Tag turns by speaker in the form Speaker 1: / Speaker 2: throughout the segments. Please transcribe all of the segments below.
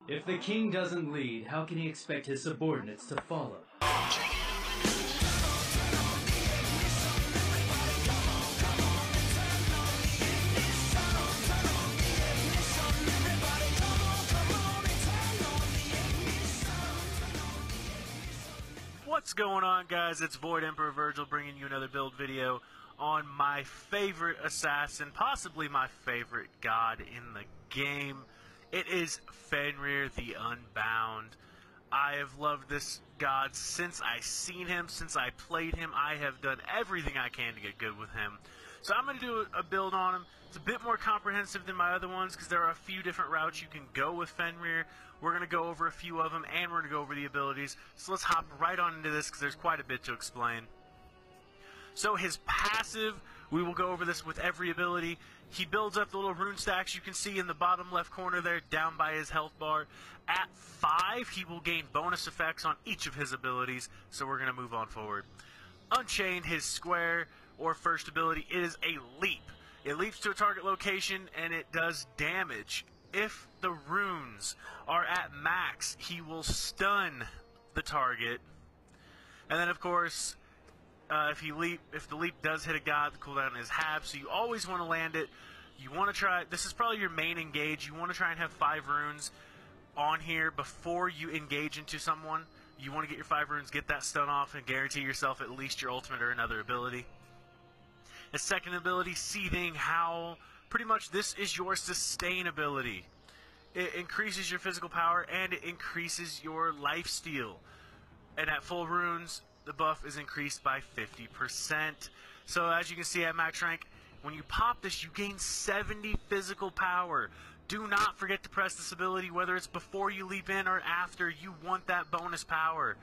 Speaker 1: If the king doesn't lead, how can he expect his subordinates to follow?
Speaker 2: What's going on, guys? It's Void Emperor Virgil bringing you another build video on my favorite assassin, possibly my favorite god in the game. It is Fenrir the Unbound. I have loved this god since I seen him, since I played him. I have done everything I can to get good with him. So I'm going to do a build on him. It's a bit more comprehensive than my other ones because there are a few different routes you can go with Fenrir. We're going to go over a few of them and we're going to go over the abilities. So let's hop right on into this because there's quite a bit to explain. So his passive, we will go over this with every ability. He builds up the little rune stacks you can see in the bottom left corner there, down by his health bar. At 5, he will gain bonus effects on each of his abilities, so we're going to move on forward. Unchained, his square, or first ability, is a leap. It leaps to a target location, and it does damage. If the runes are at max, he will stun the target. And then, of course, if the leap does hit a god, the cooldown is halved, so you always want to land it. You want to try, this is probably your main engage, you want to try and have 5 runes on here before you engage into someone. You want to get your 5 runes, get that stun off, and guarantee yourself at least your ultimate or another ability. His second ability, Seething Howl, pretty much this is your sustain ability. It increases your physical power and it increases your lifesteal. And at full runes, the buff is increased by 50%. So as you can see at max rank, when you pop this, you gain 70 physical power. Do not forget to press this ability, whether it's before you leap in or after. You want that bonus power.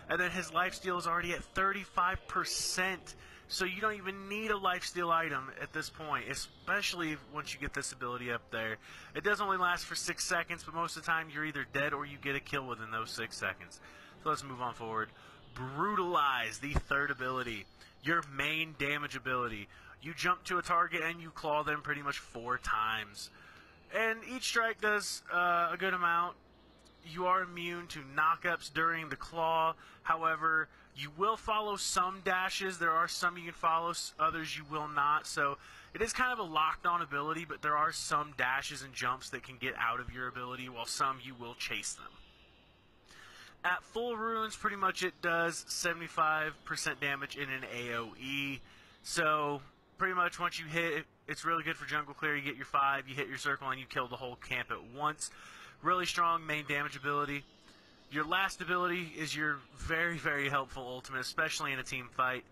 Speaker 2: And then his lifesteal is already at 35%. So you don't even need a lifesteal item at this point, especially once you get this ability up there. It does only last for 6 seconds, but most of the time you're either dead or you get a kill within those 6 seconds. So let's move on forward. Brutalize, the third ability, your main damage ability. You jump to a target and you claw them pretty much 4 times. And each strike does a good amount. You are immune to knockups during the claw. However, you will follow some dashes. There are some you can follow, others you will not. So it is kind of a locked on ability, but there are some dashes and jumps that can get out of your ability, while some you will chase them. At full runes, pretty much it does 75% damage in an AoE. So, pretty much once you hit, it's really good for jungle clear. You get your 5, you hit your circle, and you kill the whole camp at once. Really strong main damage ability. Your last ability is your very, very helpful ultimate, especially in a team fight,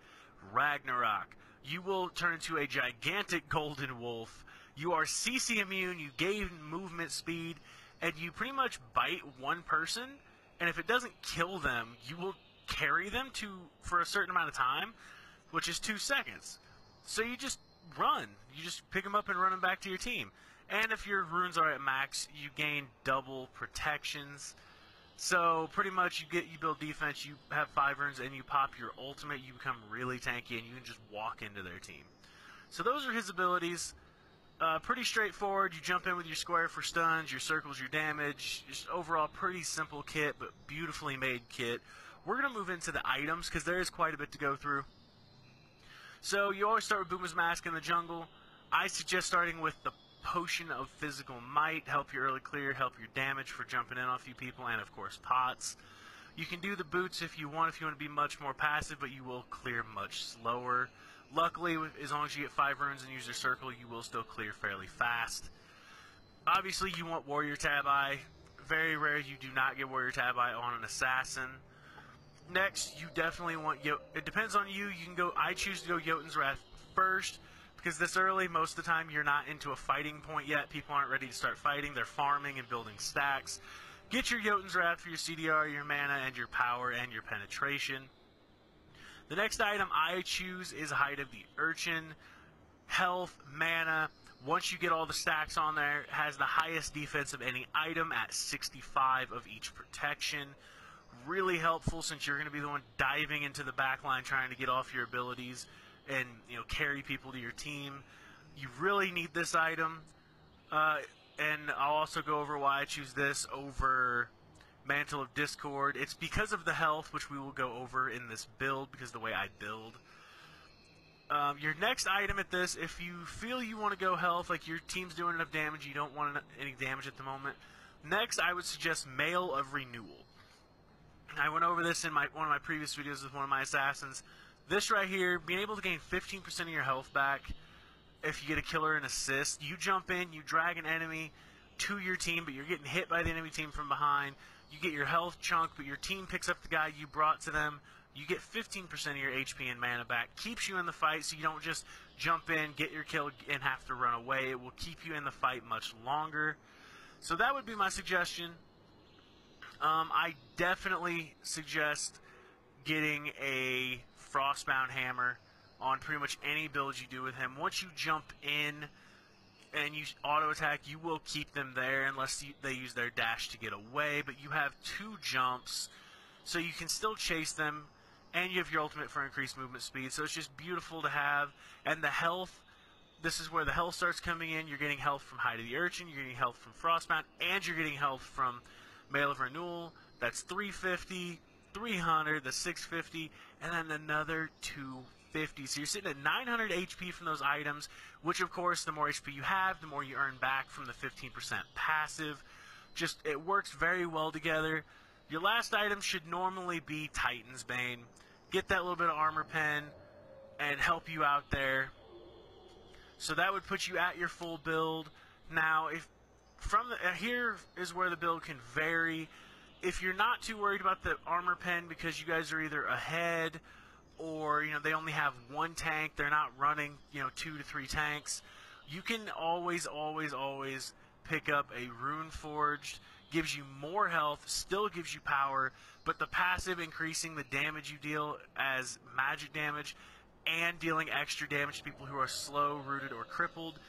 Speaker 2: Ragnarok. You will turn into a gigantic golden wolf. You are CC immune, you gain movement speed, and you pretty much bite one person. And if it doesn't kill them, you will carry them for a certain amount of time, which is 2 seconds. So you just run. You just pick them up and run them back to your team. And if your runes are at max, you gain double protections. So pretty much you build defense, you have 5 runes, and you pop your ultimate, you become really tanky, and you can just walk into their team. So those are his abilities. Pretty straightforward. You jump in with your square for stuns, your circles, your damage. Just overall pretty simple kit, but beautifully made kit. We're going to move into the items because there is quite a bit to go through. So you always start with Booma's Mask in the jungle. I suggest starting with the Potion of Physical Might. Help your early clear, help your damage for jumping in on a few people, and of course pots. You can do the boots if you want to be much more passive, but you will clear much slower. Luckily, as long as you get 5 runes and use your circle, you will still clear fairly fast. Obviously, you want Warrior Tab Eye. Very rare you do not get Warrior Tab Eye on an assassin. Next, you definitely want it depends on you. You can go. I choose to go Jotun's Wrath first because this early, most of the time, you're not into a fighting point yet. People aren't ready to start fighting. They're farming and building stacks. Get your Jotun's Wrath for your CDR, your mana, and your power and your penetration. The next item I choose is Hide of the Urchin. Health, mana. Once you get all the stacks on there, it has the highest defense of any item at 65 of each protection. Really helpful since you're going to be the one diving into the back line trying to get off your abilities and carry people to your team. You really need this item. and I'll also go over why I choose this over Mantle of Discord. It's because of the health, which we will go over in this build, because of the way I build. Your next item at this, if you feel you want to go health, like your team's doing enough damage, you don't want any damage at the moment, next I would suggest Mail of Renewal. I went over this in one of my previous videos with one of my assassins. This right here, being able to gain 15% of your health back if you get a kill or an assist. You jump in, you drag an enemy to your team, but you're getting hit by the enemy team from behind. You get your health chunk, but your team picks up the guy you brought to them. You get 15% of your HP and mana back. Keeps you in the fight, so you don't just jump in, get your kill, and have to run away. It will keep you in the fight much longer. So that would be my suggestion. I definitely suggest getting a Frostbound Hammer on pretty much any build you do with him. Once you jump in and you auto attack, you will keep them there unless they use their dash to get away. But you have 2 jumps, so you can still chase them, and you have your ultimate for increased movement speed. So it's just beautiful to have. And the health, this is where the health starts coming in. You're getting health from Hide of the Urchin, you're getting health from Frostbound, and you're getting health from Mail of Renewal. That's 350, 300, the 650, and then another 250. So you're sitting at 900 HP from those items, which of course the more HP you have, the more you earn back from the 15% passive. Just, it works very well together. Your last item should normally be Titan's Bane. Get that little bit of armor pen and help you out there. So that would put you at your full build. Now, if here is where the build can vary. If you're not too worried about the armor pen because you guys are either ahead or they only have 1 tank, they're not running 2 to 3 tanks, you can always pick up a Rune Forged. Gives you more health, still gives you power, but the passive increasing the damage you deal as magic damage and dealing extra damage to people who are slow, rooted, or crippled.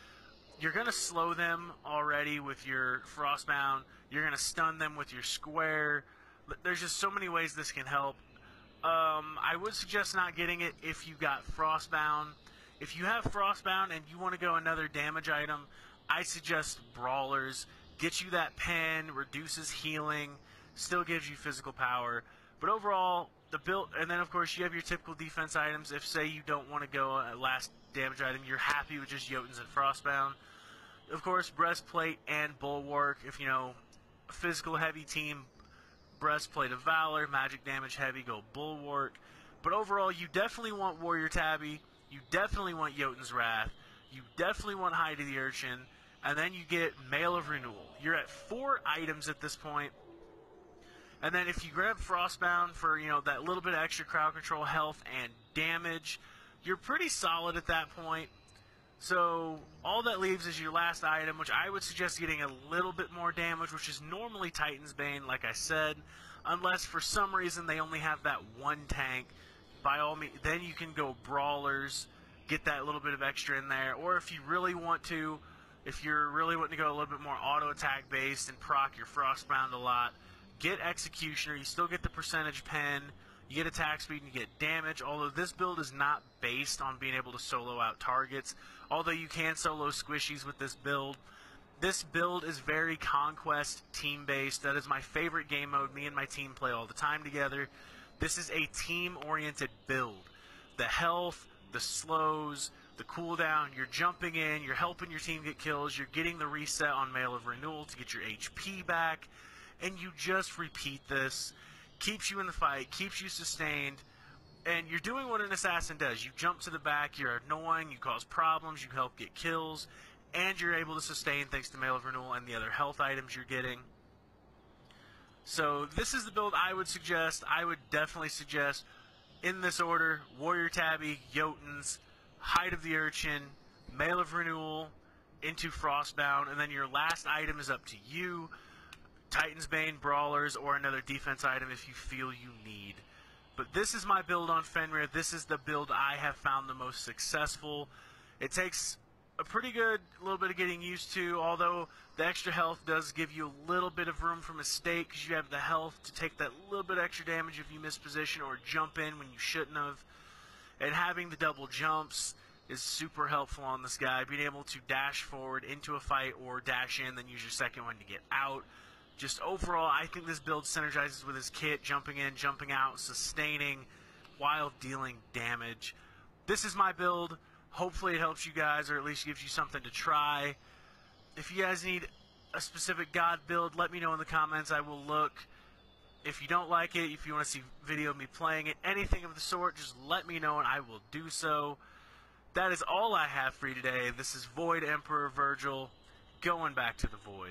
Speaker 2: You're going to slow them already with your Frostbound. You're going to stun them with your Square. There's just so many ways this can help. I would suggest not getting it if you got Frostbound. If you have Frostbound and you want to go another damage item, I suggest Brawlers. Gets you that pen, reduces healing, still gives you physical power. But overall, the build, and then of course you have your typical defense items. If say you don't want to go a last damage item, you're happy with just Jotuns and Frostbound. Of course, Breastplate and Bulwark. If a physical heavy team, Breastplate of Valor, magic damage heavy, go Bulwark. But overall, you definitely want Warrior Tabby, you definitely want Jotun's Wrath, you definitely want Hide of the Urchin, and then you get Mail of Renewal. You're at 4 items at this point. And then if you grab Frostbound for, that little bit of extra crowd control, health, and damage, you're pretty solid at that point. So all that leaves is your last item, which I would suggest getting a little bit more damage, which is normally Titan's Bane, like I said. Unless for some reason they only have that 1 tank. By all means, then you can go Brawlers, get that little bit of extra in there. Or if you really want to, if you're really wanting to go a little bit more auto attack based and proc your Frostbound a lot, get Executioner. You still get the percentage pen, you get attack speed, and you get damage. Although this build is not based on being able to solo out targets, although you can solo squishies with this build. This build is very Conquest team based. That is my favorite game mode. Me and my team play all the time together. This is a team oriented build. The health, the slows, the cooldown, you're jumping in, you're helping your team get kills, you're getting the reset on Mail of Renewal to get your HP back, and you just repeat this. Keeps you in the fight, keeps you sustained, and you're doing what an assassin does. You jump to the back, you're annoying, you cause problems, you help get kills, and you're able to sustain thanks to Mail of Renewal and the other health items you're getting. So this is the build I would suggest. I would definitely suggest, in this order, Warrior Tabby, Jotuns, Hide of the Urchin, Mail of Renewal, into Frostbound, and then your last item is up to you. Titan's Bane, Brawlers, or another defense item if you feel you need. But this is my build on Fenrir. This is the build I have found the most successful. It takes a pretty good little bit of getting used to, although the extra health does give you a little bit of room for mistake because you have the health to take that little bit extra damage if you miss position or jump in when you shouldn't have. And having the double jumps is super helpful on this guy. Being able to dash forward into a fight or dash in, then use your second one to get out. Just overall, I think this build synergizes with his kit, jumping in, jumping out, sustaining, while dealing damage. This is my build. Hopefully it helps you guys, or at least gives you something to try. If you guys need a specific god build, let me know in the comments. I will look. If you don't like it, if you want to see video of me playing it, anything of the sort, just let me know and I will do so. That is all I have for you today. This is Void Emperor Virgil, going back to the Void.